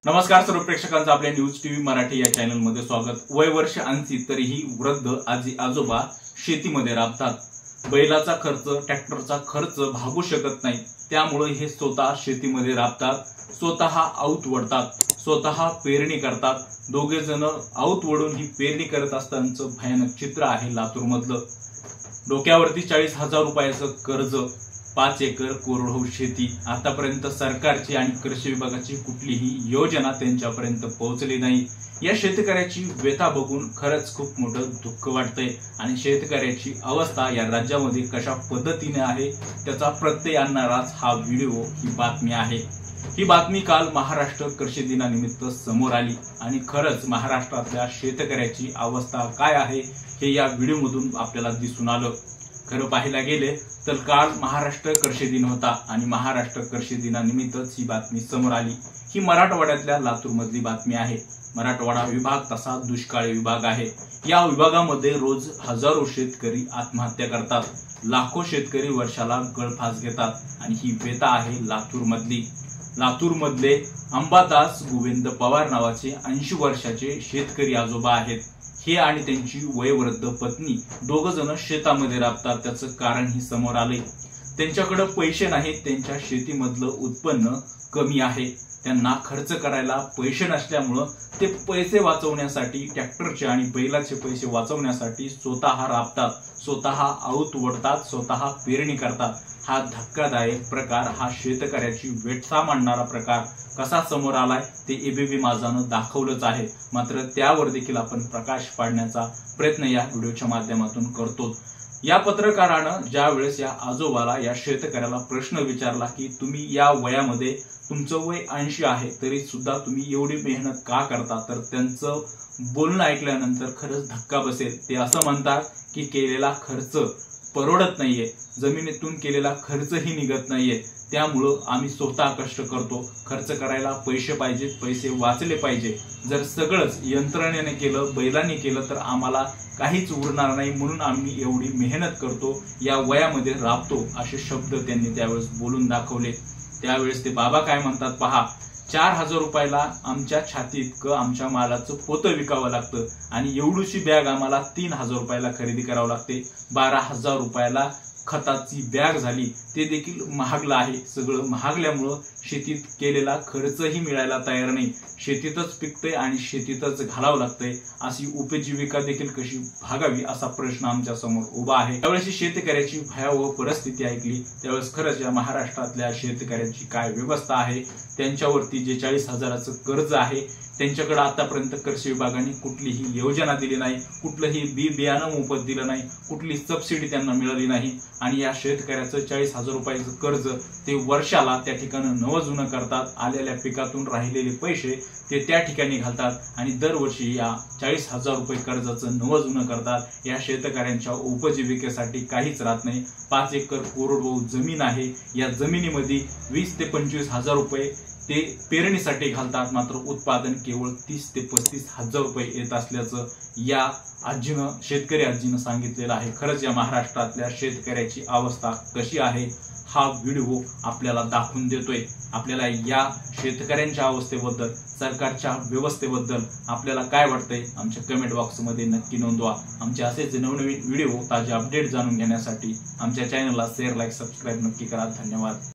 नमस्कार सर्व प्रेक्षकांचं आपल्या न्यूज टीव्ही मराठी या चॅनल मध्ये स्वागत। वय वर्ष 80 तरीही वृद्ध आजी आजोबा शेतीमध्ये राबतात। बैलाचा खर्च ट्रॅक्टरचा खर्च भागू शकत नाही, त्यामुळे हे स्वतः शेतीमध्ये राबतात, स्वतः आऊत वडतात, स्वतः पेरणी करतात। दोघे जण आऊत वडून ही पेरणी करत असतानाचं भयानक चित्र आहे लातूर मधलं। डोक्यावरती 40,000 रुपयाचं कर्ज, 5 एकर कोरडवाहू शेती। आतापर्यंत सरकारची आणि कृषी विभागाची कुठलीही योजना त्यांच्यापर्यंत पोहोचली नाही। या शेतकऱ्याची व्यथा बघून खरंच खूप मोठं दुःख वाटतंय आणि शेतकऱ्याची अवस्था या राज्यामध्ये कशा पद्धतीने आहे त्याचा प्रत्यय आणणाराच हा व्हिडिओ, ही बातमी आहे। ही बातमी काल महाराष्ट्र कृषी दिनानिमित्त समोर आली आणि खरंच महाराष्ट्रातल्या शेतकऱ्याची अवस्था काय आहे हे या व्हिडिओमधून आपल्याला दिसून आलं। खरं पाहायला गेले तर काल महाराष्ट्र कृषी दिन होता आणि महाराष्ट्र कृषी दिनानिमित्तच ही बातमी समोर आली। ही मराठवाड्यातल्या लातूर मधली बातमी आहे। मराठवाडा विभाग तसा दुष्काळी विभाग आहे। या विभागामध्ये रोज हजारो शेतकरी आत्महत्या करतात, लाखो शेतकरी वर्षाला गळफास घेतात आणि ही व्यथा आहे लातूर मधली। लातूर मधले अंबादास गोविंद पवार नावाचे 80 वर्षाचे शेतकरी आजोबा आहेत। हे आणि त्यांची वयोवृद्ध पत्नी दोघ जण शेतामध्ये राबतात। त्याचं कारण ही समोर आले। त्यांच्याकडे पैसे नाहीत, त्यांच्या शेतीमधलं उत्पन्न कमी आहे, त्यांना खर्च करायला पैसे नसल्यामुळे ते पैसे वाचवण्यासाठी ट्रॅक्टरचे आणि बैलाचे पैसे वाचवण्यासाठी स्वतः राबतात, स्वतः आऊत वडतात, स्वतः पेरणी करतात। हा धक्कादायक प्रकार, हा शेतकऱ्याची व्यथा मांडणारा प्रकार कसा समोर आलाय ते एबीपी माझानं दाखवलंच आहे। मात्र त्यावर देखील आपण प्रकाश पाडण्याचा प्रयत्न या व्हिडिओच्या माध्यमातून करतो। या पत्रकारानं ज्या वेळेस या आजोबाला, या शेतकऱ्याला प्रश्न विचारला की तुम्ही या वयामध्ये, तुमचं वय 80 आहे तरी सुद्धा तुम्ही एवढी मेहनत का करता, तर त्यांचं बोलणं ऐकल्यानंतर खरंच धक्का बसेल। ते असं म्हणतात की केलेला खर्च परवडत नाहीये, जमिनीतून केलेला खर्चही निघत नाहीये, त्यामुळं आम्ही स्वतः कष्ट करतो। खर्च करायला पैसे पाहिजे, पैसे वाचले पाहिजे। जर सगळंच यंत्रणेने केलं, बैलांनी केलं तर आम्हाला काहीच उरणार नाही, म्हणून आम्ही एवढी मेहनत करतो, या वयामध्ये राबतो, असे शब्द त्यांनी त्यावेळेस बोलून दाखवले। त्यावेळेस ते बाबा काय म्हणतात पहा, 4,000 रुपयाला आमच्या छातीत आमच्या मालाचं पोतं विकावं लागतं आणि एवढीशी बॅग आम्हाला 3,000 रुपयाला खरेदी करावं लागते। 12,000 रुपयाला खताची बॅग झाली, ते देखील महागलं आहे। सगळं महागल्यामुळं शेतीत केलेला खर्चही मिळायला तयार नाही, शेतीतच पिकतंय आणि शेतीतच घालावं लागतंय। अशी उपजीविका देखील कशी भागावी असा प्रश्न आमच्या समोर उभा आहे। त्यावेळेस शेतकऱ्याची भयावह परिस्थिती ऐकली त्यावेळेस खरंच या महाराष्ट्रातल्या शेतकऱ्यांची काय व्यवस्था आहे, त्यांच्यावरती जे 40,000चं कर्ज आहे, त्यांच्याकडे आतापर्यंत कृषी विभागाने कुठलीही योजना दिली नाही, कुठलंही बी बियाणं मोफत दिलं नाही, कुठली सबसिडी त्यांना मिळाली नाही आणि या शेतकऱ्याचं 40,000 रुपयाचं कर्ज ते वर्षाला त्या ठिकाणी नवजुनं करतात। आलेल्या पिकातून राहिलेले पैसे ते त्या ठिकाणी घालतात आणि दरवर्षी या 40,000 रुपये कर्जाचं नवजुनं करतात। या शेतकऱ्यांच्या उपजीविकेसाठी काहीच राहत नाही। 5 एकर कोरडवाहू जमीन आहे, या जमिनीमध्ये 20 ते 25,000 रुपये ते पेरणीसाठी घालतात, मात्र उत्पादन केवळ 30 ते 35,000 रुपये येत असल्याचं या आजीनं, शेतकरी आजीनं सांगितलेलं आहे। खरंच या महाराष्ट्रातल्या शेतकऱ्याची अवस्था कशी आहे हा व्हिडिओ आपल्याला दाखवून देतोय। आपल्याला या शेतकऱ्यांच्या अवस्थेबद्दल, सरकारच्या व्यवस्थेबद्दल आपल्याला काय वाटतंय आमच्या कमेंट बॉक्समध्ये नक्की नोंदवा। आमचे असेच नवनवीन व्हिडिओ, ताजे अपडेट जाणून घेण्यासाठी आमच्या चॅनलला शेअर, लाईक, सबस्क्राईब नक्की करा। धन्यवाद।